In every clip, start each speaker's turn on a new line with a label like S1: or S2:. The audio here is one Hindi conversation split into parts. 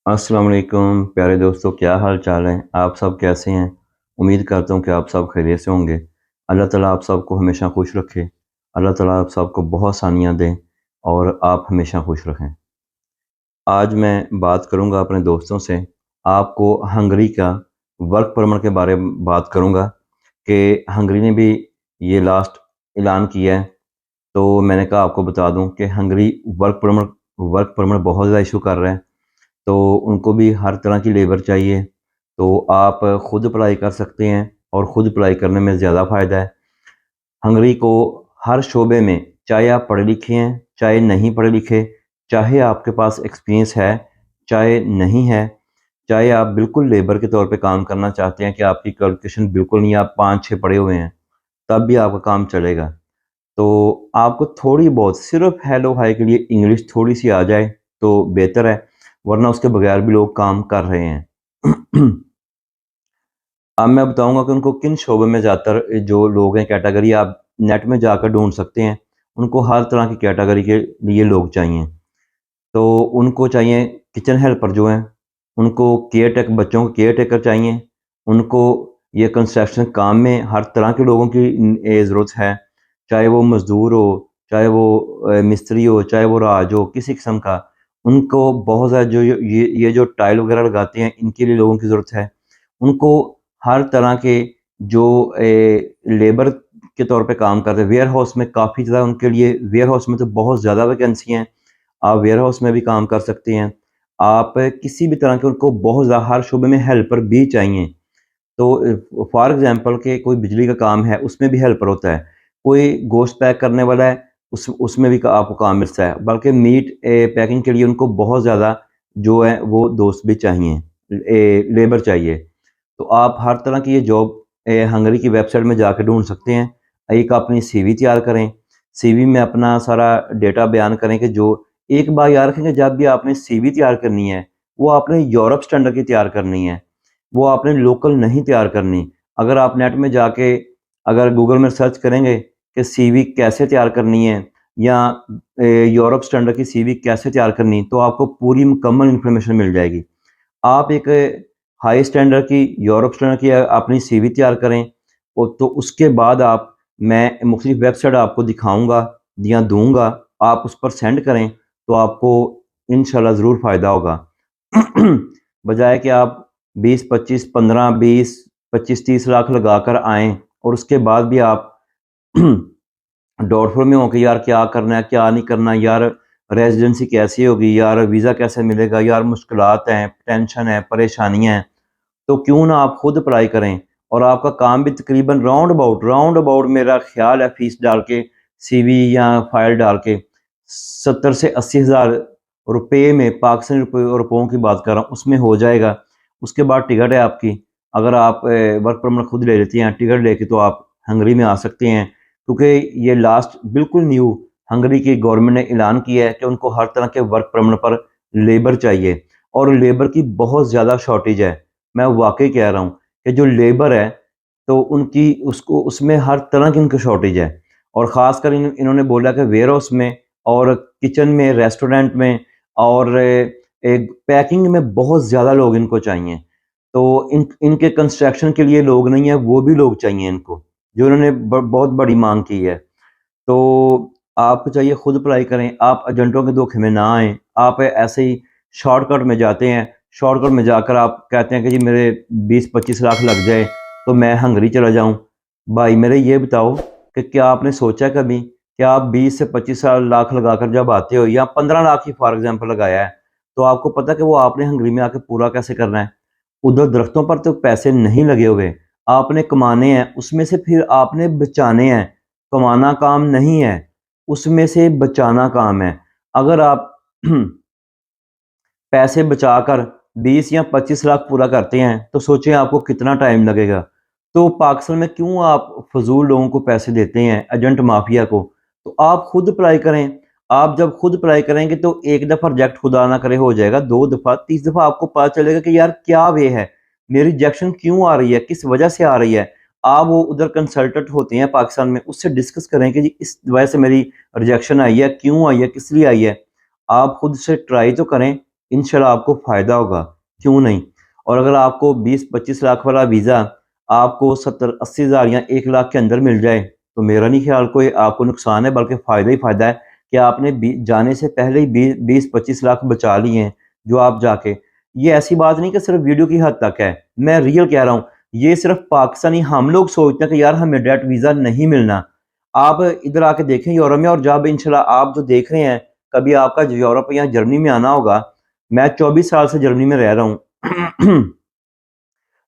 S1: अस्सलाम वालेकुम प्यारे दोस्तों, क्या हाल चाल है। आप सब कैसे हैं। उम्मीद करता हूँ कि आप सब खैरियत से होंगे। अल्लाह ताला आप सबको हमेशा खुश रखे। अल्लाह ताला आप सबको बहुत सानियाँ दें और आप हमेशा खुश रखें। आज मैं बात करूँगा अपने दोस्तों से, आपको हंगरी का वर्क परमिट के बारे में बात करूँगा कि हंगरी ने भी ये लास्ट ऐलान किया है। तो मैंने कहा आपको बता दूँ कि हंगरी वर्क परमिट बहुत ज़्यादा इशू कर रहा है। तो उनको भी हर तरह की लेबर चाहिए। तो आप खुद अप्लाई कर सकते हैं और ख़ुद अप्लाई करने में ज़्यादा फ़ायदा है। हंगरी को हर शोबे में, चाहे आप पढ़े लिखे हैं, चाहे नहीं पढ़े लिखे, चाहे आपके पास एक्सपीरियंस है, चाहे नहीं है, चाहे आप बिल्कुल लेबर के तौर पे काम करना चाहते हैं कि आपकी क्वालिफ़िकेशन बिल्कुल नहीं, आप 5-6 पढ़े हुए हैं, तब भी आपका काम चलेगा। तो आपको थोड़ी बहुत सिर्फ़ हेलो हाय के लिए इंग्लिश थोड़ी-सी आ जाए तो बेहतर है, वरना उसके बगैर भी लोग काम कर रहे हैं। अब मैं बताऊँगा कि उनको किन शोबों में ज़्यादातर जो लोग हैं, कैटेगरी आप नेट में जाकर ढूँढ सकते हैं। उनको हर तरह की कैटेगरी के लिए लोग चाहिए। तो उनको चाहिए किचन हेल्पर जो हैं, उनको बच्चों को केयर टेकर चाहिए, उनको ये कंस्ट्रक्शन काम में हर तरह के लोगों की ज़रूरत है, चाहे वो मज़दूर हो, चाहे वो मिस्त्री हो, चाहे वो राज हो, किसी किस्म का। उनको बहुत ज़्यादा जो ये जो टाइल वगैरह लगाते हैं, इनके लिए लोगों की ज़रूरत है। उनको हर तरह के जो लेबर के तौर पे काम करते हैं, वेयर हाउस में काफ़ी ज़्यादा उनके लिए, वेयर हाउस में तो बहुत ज़्यादा वैकेंसी हैं। आप वेयर हाउस में भी काम कर सकते हैं। आप किसी भी तरह के, उनको बहुत ज़्यादा हर शोबे में हेल्पर भी चाहिए। तो फॉर एग्ज़ाम्पल कि कोई बिजली का काम है, उसमें भी हेल्पर होता है। कोई गोश्त पैक करने वाला है, उसमें भी आपको काम मिलता है। बल्कि मीट पैकिंग के लिए उनको बहुत ज़्यादा जो है वो दोस्त भी चाहिए, लेबर चाहिए। तो आप हर तरह की ये जॉब हंगरी की वेबसाइट में जाके ढूँढ सकते हैं। एक अपनी सीवी तैयार करें, सीवी में अपना सारा डेटा बयान करें कि जो एक बात याद रखेंगे, जब भी आपने सीवी तैयार करनी है, वो आपने यूरोप स्टैंडर्ड की तैयार करनी है, वो आपने लोकल नहीं तैयार करनी। अगर आप नेट में जाके अगर गूगल में सर्च करेंगे कि सीवी कैसे तैयार करनी है या यूरोप स्टैंडर्ड की सीवी कैसे तैयार करनी, तो आपको पूरी मुकम्मल इन्फॉर्मेशन मिल जाएगी। आप एक हाई स्टैंडर्ड की, यूरोप स्टैंडर्ड की अपनी सीवी तैयार करें और तो उसके बाद मैं मुख्तलिफ वेबसाइट आपको दिखाऊँगा या दूँगा, आप उस पर सेंड करें तो आपको इंशाल्लाह ज़रूर फ़ायदा होगा। बजाय कि आप 20, 25, 15, 20, 25, 30 लाख लगाकर आएँ और उसके बाद भी आप डाउटफुल में हो कि यार क्या करना है, क्या नहीं करना, यार रेज़िडेंसी कैसी होगी, यार वीज़ा कैसे मिलेगा, यार मुश्किलात हैं, टेंशन है, परेशानियाँ हैं। तो क्यों ना आप खुद अप्लाई करें और आपका काम भी तकरीबन राउंड अबाउट मेरा ख्याल है, फीस डाल के, सीवी या फाइल डाल के 70 से 80 हज़ार रुपये में, पाकिस्तानी रुपयों की बात कर रहा हूँ, उसमें हो जाएगा। उसके बाद टिकट है आपकी। अगर आप वर्क परमिट खुद ले लेते हैं, टिकट लेके, तो आप हंगरी में आ सकते हैं। क्योंकि ये लास्ट बिल्कुल न्यू हंगरी की गवर्नमेंट ने ऐलान किया है कि उनको हर तरह के वर्क परमिट पर लेबर चाहिए और लेबर की बहुत ज़्यादा शॉर्टेज है। मैं वाक़ई कह रहा हूँ कि जो लेबर है, तो उनकी उसको उसमें हर तरह की उनकी शॉर्टेज है। और ख़ासकर इन्होंने बोला कि वेयर हाउस में और किचन में, रेस्टोरेंट में और एक पैकिंग में बहुत ज़्यादा लोग इनको चाहिए। तो इनके कंस्ट्रक्शन के लिए लोग नहीं है, वो भी लोग चाहिए इनको, जो इन्होंने बहुत बड़ी मांग की है। तो आपको चाहिए खुद अप्लाई करें, आप एजेंटों के धोखे में ना आएँ। आप ऐसे ही शॉर्टकट में जाते हैं, शॉर्टकट में जाकर आप कहते हैं कि जी मेरे 20-25 लाख लग जाए तो मैं हंगरी चला जाऊँ। भाई मेरे ये बताओ कि क्या आपने सोचा कभी कि आप 20 से 25 लाख लगाकर जब आते हो, या 15 लाख ही फॉर एग्ज़ाम्पल लगाया है, तो आपको पता है कि वो आपने हंगरी में आके पूरा कैसे करना है? उधर दरख्तों पर तो पैसे नहीं लगे हुए, आपने कमाने हैं, उसमें से फिर आपने बचाने हैं। कमाना काम नहीं है, उसमें से बचाना काम है। अगर आप पैसे बचाकर 20 या 25 लाख पूरा करते हैं, तो सोचें आपको कितना टाइम लगेगा। तो पाकिस्तान में क्यों आप फ़िज़ूल लोगों को पैसे देते हैं, एजेंट माफिया को? तो आप खुद अप्लाई करें, आप जब खुद अप्लाई करेंगे तो एक दफ़ा रिजेक्ट खुदा ना करे हो जाएगा, 2 दफ़ा, 30 दफ़ा आपको पता चलेगा कि यार क्या वे है, मेरी रिजेक्शन क्यों आ रही है, किस वजह से आ रही है। आप वो उधर कंसल्टेंट होते हैं पाकिस्तान में, उससे डिस्कस करें कि जी इस वजह से मेरी रिजेक्शन आई है, क्यों आई है, किस लिए आई है। आप खुद से ट्राई तो करें, इंशाल्लाह आपको फ़ायदा होगा, क्यों नहीं। और अगर आपको 20-25 लाख वाला वीज़ा आपको 70-80 हज़ार या 1 लाख के अंदर मिल जाए, तो मेरा नहीं ख्याल कोई आपको नुकसान है, बल्कि फ़ायदा ही फ़ायदा है कि आपने जाने से पहले ही 20-25 लाख बचा लिए हैं, जो आप जाके। ये ऐसी बात नहीं कि सिर्फ वीडियो की हद तक है, मैं रियल कह रहा हूँ। ये सिर्फ पाकिस्तानी हम लोग सोचते हैं कि यार हमें डायरेक्ट वीज़ा नहीं मिलना। आप इधर आके देखें यूरोप में, और जब इंशाल्लाह आप जो देख रहे हैं, कभी आपका यूरोप या जर्मनी में आना होगा। मैं 24 साल से जर्मनी में रह रहा हूँ।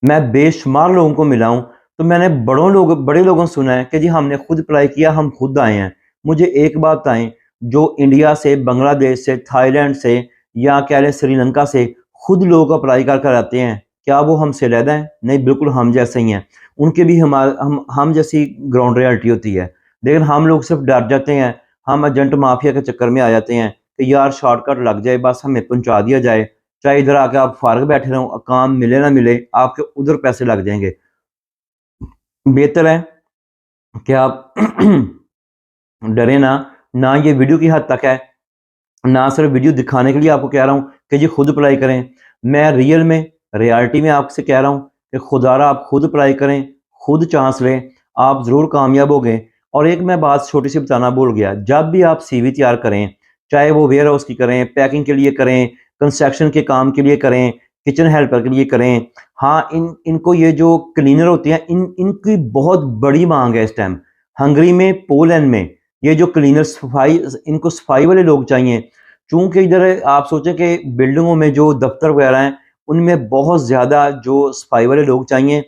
S1: मैं बेशुमार लोगों को मिला हूँ, तो मैंने बड़े लोगों से सुना है कि जी हमने खुद अप्लाई किया, हम खुद आए हैं। मुझे एक बात बताएं, जो इंडिया से, बांग्लादेश से, थाईलैंड से, या कह लें श्रीलंका से खुद लोग अप्लाई कर कर आते हैं, क्या वो हमसे अलहदा हैं? नहीं, बिल्कुल हम जैसे ही हैं। उनके भी हम जैसी ग्राउंड रियलिटी होती है, लेकिन हम लोग सिर्फ डर जाते हैं। हम एजेंट माफिया के चक्कर में आ जाते हैं कि यार शॉर्टकट लग जाए, बस हमें पहुंचा दिया जाए, चाहे इधर आके आप फारग बैठे रहो, काम मिले ना मिले, आपके उधर पैसे लग जाएंगे। बेहतर है कि आप डरे ना। ना ये वीडियो की हद तक है, ना सिर्फ वीडियो दिखाने के लिए आपको कह रहा हूँ कि जी खुद अप्लाई करें। मैं रियल में, रियलिटी में आपसे कह रहा हूँ कि खुदारा आप खुद अप्लाई करें, खुद चांस लें, आप ज़रूर कामयाब होंगे। और एक मैं बात छोटी सी बताना भूल गया, जब भी आप सीवी तैयार करें, चाहे वो वेयर हाउस की करें, पैकिंग के लिए करें, कंस्ट्रक्शन के काम के लिए करें, किचन हेल्पर के लिए करें, हाँ, इनको ये जो क्लीनर होते हैं, इनकी बहुत बड़ी मांग है इस टाइम। हंगरी में, पोलैंड में ये जो क्लीनर, सफाई, इनको सफाई वाले लोग चाहिए। चूंकि इधर आप सोचें कि बिल्डिंगों में जो दफ्तर वगैरह हैं, उनमें बहुत ज़्यादा जो सफाई वाले लोग चाहिए,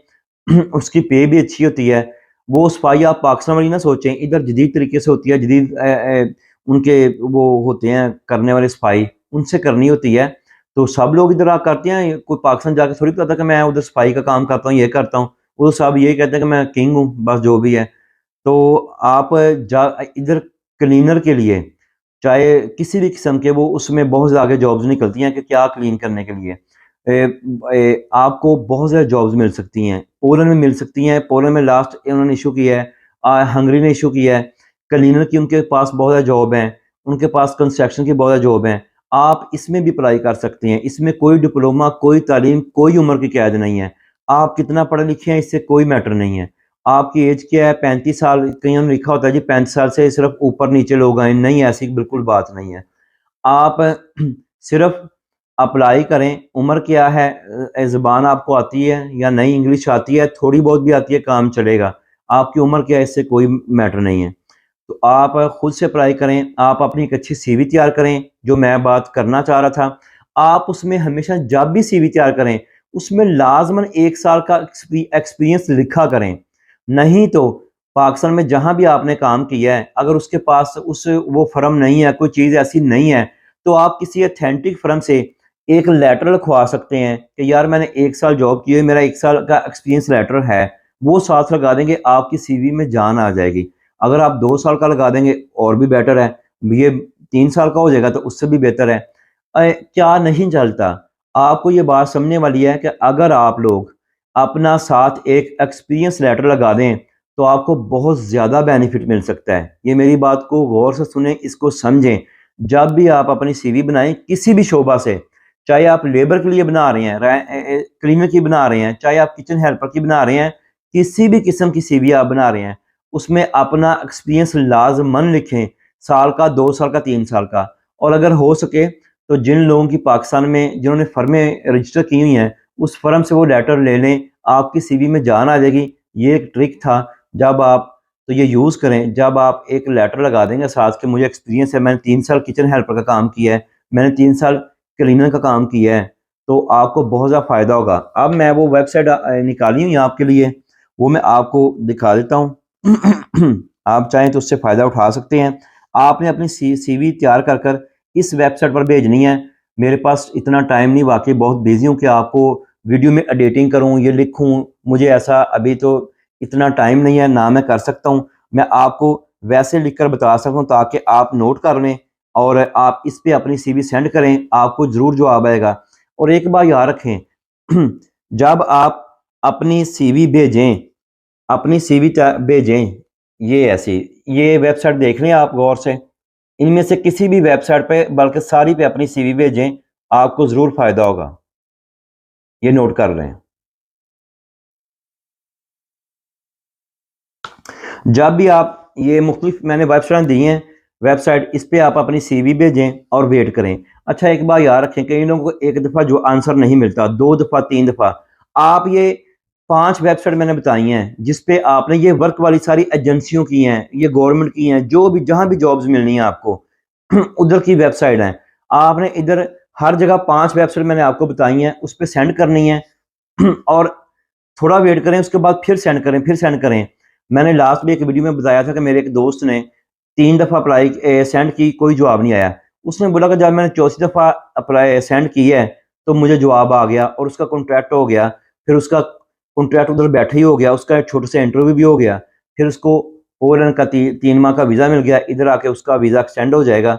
S1: उसकी पे भी अच्छी होती है। वो सफाई आप पाकिस्तान वाली ना सोचें, इधर जदीद तरीके से होती है, जदीद उनके वो होते हैं करने वाले सफाई, उनसे करनी होती है। तो सब लोग इधर आ करते हैं, कोई पाकिस्तान जाके थोड़ी पता कि मैं उधर सफाई का काम करता हूँ, ये करता हूँ। वो सब ये कहते हैं कि मैं किंग हूँ, बस जो भी है। तो आप जा इधर क्लीनर के लिए, चाहे किसी भी किस्म के, वो उसमें बहुत ज़्यादा जॉब्स निकलती हैं कि क्या क्लीन करने के लिए। आपको बहुत ज़्यादा जॉब्स मिल सकती हैं, पोलैंड में मिल सकती हैं। पोलैंड में लास्ट उन्होंने इशू किया है, हंगरी ने इशू किया है क्लीनर की, उनके पास बहुत ज़्यादा जॉब हैं, उनके पास कंस्ट्रक्शन की बहुत ज़्यादा जॉब हैं। आप इसमें भी अप्लाई कर सकते हैं, इसमें कोई डिप्लोमा, कोई तालीम, कोई उम्र की कैद नहीं है। आप कितना पढ़े लिखे हैं, इससे कोई मैटर नहीं है। आपकी एज क्या है, 35 साल, कहीं लिखा होता है जी 35 साल से सिर्फ ऊपर नीचे लोग आए, नहीं, ऐसी बिल्कुल बात नहीं है। आप सिर्फ अप्लाई करें। उम्र क्या है, ज़बान आपको आती है या नहीं, इंग्लिश आती है, थोड़ी बहुत भी आती है, काम चलेगा। आपकी उम्र क्या है, इससे कोई मैटर नहीं है। तो आप खुद से अप्लाई करें, आप अपनी एक अच्छी सीवी तैयार करें, जो मैं बात करना चाह रहा था। आप उसमें हमेशा जब भी सीवी तैयार करें, उसमें लाजमन 1 साल का एक्सपीरियंस लिखा करें। नहीं तो पाकिस्तान में जहां भी आपने काम किया है, अगर उसके पास उस वो फर्म नहीं है, कोई चीज़ ऐसी नहीं है, तो आप किसी अथेंटिक फर्म से एक लेटर लिखवा सकते हैं कि यार मैंने 1 साल जॉब की है, मेरा 1 साल का एक्सपीरियंस लेटर है। वो साथ लगा देंगे, आपकी सीवी में जान आ जाएगी। अगर आप 2 साल का लगा देंगे और भी बेटर है, ये 3 साल का हो जाएगा तो उससे भी बेहतर है। क्या नहीं चलता, आपको ये बात समझने वाली है कि अगर आप लोग अपना साथ एक एक्सपीरियंस लेटर लगा दें, तो आपको बहुत ज़्यादा बेनिफिट मिल सकता है। ये मेरी बात को गौर से सुनें, इसको समझें। जब भी आप अपनी सीवी बनाएं किसी भी शोबा से, चाहे आप लेबर के लिए बना रहे हैं, क्लीनर की बना रहे हैं, चाहे आप किचन हेल्पर की बना रहे हैं, किसी भी किस्म की सीवी आप बना रहे हैं, उसमें अपना एक्सपीरियंस लाजमन लिखें, साल का, 2 साल का, 3 साल का। और अगर हो सके तो जिन लोगों की पाकिस्तान में जिन्होंने फर्में रजिस्टर की हुई हैं, उस फर्म से वो लेटर ले लें, आपकी सीवी में जान आ जाएगी। ये एक ट्रिक था, जब आप तो ये यूज़ करें, जब आप एक लेटर लगा देंगे साथ के, मुझे एक्सपीरियंस है, मैंने 3 साल किचन हेल्पर का काम किया है, मैंने 3 साल क्लीनर का काम किया है, तो आपको बहुत ज़्यादा फ़ायदा होगा। अब मैं वो वेबसाइट निकाली हुई है आपके लिए, वो मैं आपको दिखा देता हूँ। आप चाहें तो उससे फ़ायदा उठा सकते हैं। आपने अपनी सीवी तैयार कर कर इस वेबसाइट पर भेजनी है। मेरे पास इतना टाइम नहीं, वाकई बहुत बिजी हूँ कि आपको वीडियो में एडिटिंग करूँ, ये लिखूँ, मुझे ऐसा अभी तो इतना टाइम नहीं है, ना मैं कर सकता हूँ। मैं आपको वैसे लिख कर बता सकता हूँ ताकि आप नोट कर लें, और आप इस पे अपनी सीवी सेंड करें, आपको ज़रूर जवाब आएगा। और एक बात याद रखें जब आप अपनी सीवी भेजें, अपनी सीवी भेजें, ये ऐसी ये वेबसाइट देख लें आप गौर से, इनमें से किसी भी वेबसाइट पे बल्कि सारी पे अपनी सीवी भेजें, आपको ज़रूर फ़ायदा होगा। ये नोट कर लें। जब भी आप ये मुख्तलिफ मैंने वेबसाइट दी हैं, वेबसाइट इस पे आप अपनी सीवी भेजें और वेट करें। अच्छा एक बात याद रखें, कई लोगों को एक दफ़ा जो आंसर नहीं मिलता, 2 दफ़ा 3 दफ़ा, आप ये 5 वेबसाइट मैंने बताई हैं जिस पे आपने ये वर्क वाली सारी एजेंसियों की हैं, ये गवर्नमेंट की हैं, जो भी जहाँ भी जॉब्स मिलनी है आपको उधर की वेबसाइट हैं। आपने इधर हर जगह 5 वेबसाइट मैंने आपको बताई हैं, उस पे सेंड करनी है और थोड़ा वेट करें, उसके बाद फिर सेंड करें, फिर सेंड करें। मैंने लास्ट में एक वीडियो में बताया था कि मेरे एक दोस्त ने 3 दफ़ा अप्लाई सेंड की, कोई जवाब नहीं आया। उसने बोला कि जब मैंने चौथी दफ़ा अप्लाई सेंड की है तो मुझे जवाब आ गया और उसका कॉन्ट्रैक्ट हो गया। फिर उसका कॉन्ट्रैक्ट उधर बैठे ही हो गया, उसका एक छोटे से इंटरव्यू भी हो गया। फिर उसको पोलैंड का 3 माह का वीज़ा मिल गया, इधर आके उसका वीज़ा एक्सटेंड हो जाएगा।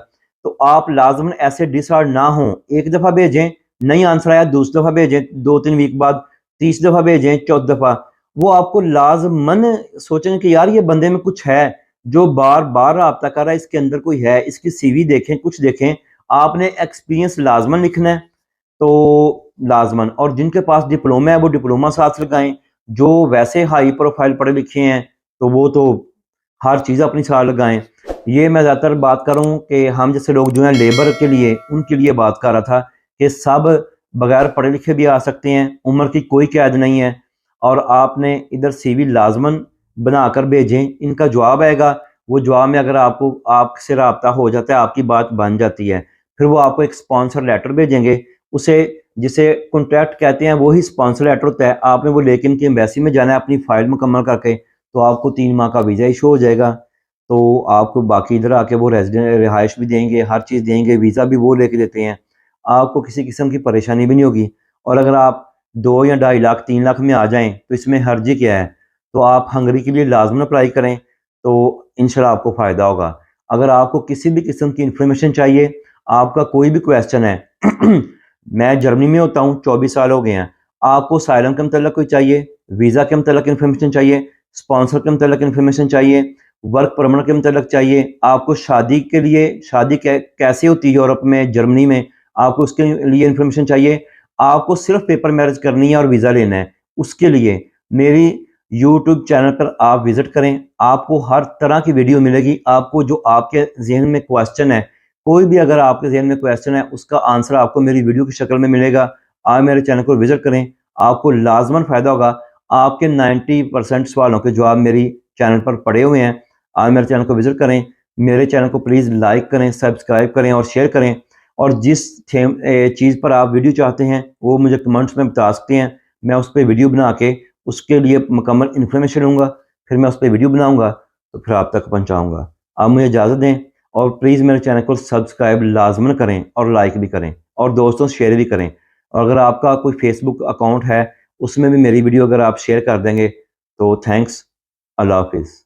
S1: तो आप लाज़िमन ऐसे डिसहार्ड ना हों, एक दफ़ा भेजें, नहीं आंसर आया दूसरी दफ़ा भेजें, 2-3 वीक बाद तीसरी दफ़ा भेजें, चौथी दफ़ा। वो आपको लाज़िमन सोचेंगे कि यार ये बंदे में कुछ है, जो बार-बार राब्ता कर रहा है, इसके अंदर कोई है, इसकी सीवी देखें, कुछ देखें। आपने एक्सपीरियंस लाज़िमन लिखना है, तो लाज़िमन, और जिनके पास डिप्लोमा है वो डिप्लोमा साथ लगाएँ। जो वैसे हाई प्रोफ़ाइल पढ़े लिखे हैं, तो वो तो हर चीज़ अपनी साथ लगाएँ। ये मैं ज़्यादातर बात कर रहा हूँ कि हम जैसे लोग जो हैं लेबर के लिए, उनके लिए बात कर रहा था कि सब बगैर पढ़े लिखे भी आ सकते हैं, उम्र की कोई कैद नहीं है। और आपने इधर सीवी लाज़िमन बनाकर भेजें, इनका जवाब आएगा। वो जवाब में अगर आपको आपसे राब्ता हो जाता है, आपकी बात बन जाती है, फिर वो आपको एक स्पॉन्सर लेटर भेजेंगे। उसे जिसे कॉन्ट्रैक्ट कहते हैं वही स्पॉन्सर लेटर होता है। आपने वो लेके इनकी एम्बेसी में जाना है अपनी फ़ाइल मुकम्मल करके, तो आपको 3 माह का वीज़ा इशू हो जाएगा। तो आपको बाकी इधर आके वो रिहाइश भी देंगे, हर चीज़ देंगे, वीज़ा भी वो लेके देते हैं। आपको किसी किस्म की परेशानी भी नहीं होगी। और अगर आप 2 या ढाई लाख 3 लाख में आ जाएँ तो इसमें हर्ज क्या है? तो आप हंगरी के लिए लाज़िमन अप्लाई करें, तो इंशाल्लाह आपको फ़ायदा होगा। अगर आपको किसी भी किस्म की इन्फॉर्मेशन चाहिए, आपका कोई भी क्वेश्चन है मैं जर्मनी में होता हूँ, 24 साल हो गए हैं। आपको असाइलम के मतलब कोई चाहिए, वीज़ा के मतलब इन्फॉर्मेशन चाहिए, स्पॉन्सर के मतलब इन्फॉर्मेशन चाहिए, वर्क परमिट के मतलब चाहिए, आपको शादी के लिए शादी कैसे होती है यूरोप में, जर्मनी में, आपको उसके लिए इन्फॉर्मेशन चाहिए, आपको सिर्फ पेपर मैरिज करनी है और वीज़ा लेना है, उसके लिए मेरी यूट्यूब चैनल पर आप विज़िट करें। आपको हर तरह की वीडियो मिलेगी। आपको जो आपके ज़हन में क्वेश्चन है, कोई भी अगर आपके ज़हन में क्वेश्चन है, उसका आंसर आपको मेरी वीडियो की शक्ल में मिलेगा। आप मेरे चैनल को विज़िट करें, आपको लाज़िमन फ़ायदा होगा। आपके 90% सवालों के जवाब मेरी चैनल पर पड़े हुए हैं। आप मेरे चैनल को विज़िट करें। मेरे चैनल को प्लीज़ लाइक करें, सब्सक्राइब करें और शेयर करें। और जिस चीज़ पर आप वीडियो चाहते हैं, वो मुझे कमेंट्स में बता सकते हैं। मैं उस पे वीडियो बना के उसके लिए मुकम्मल इन्फॉर्मेशन लूँगा, फिर मैं उस पे वीडियो बनाऊँगा, तो फिर आप तक पहुँचाऊँगा। आप मुझे इजाज़त दें और प्लीज़ मेरे चैनल को सब्सक्राइब लाज़िमन करें और लाइक भी करें और दोस्तों से शेयर भी करें। और अगर आपका कोई फेसबुक अकाउंट है, उसमें भी मेरी वीडियो अगर आप शेयर कर देंगे, तो थैंक्स। अल्लाह हाफ़िज़।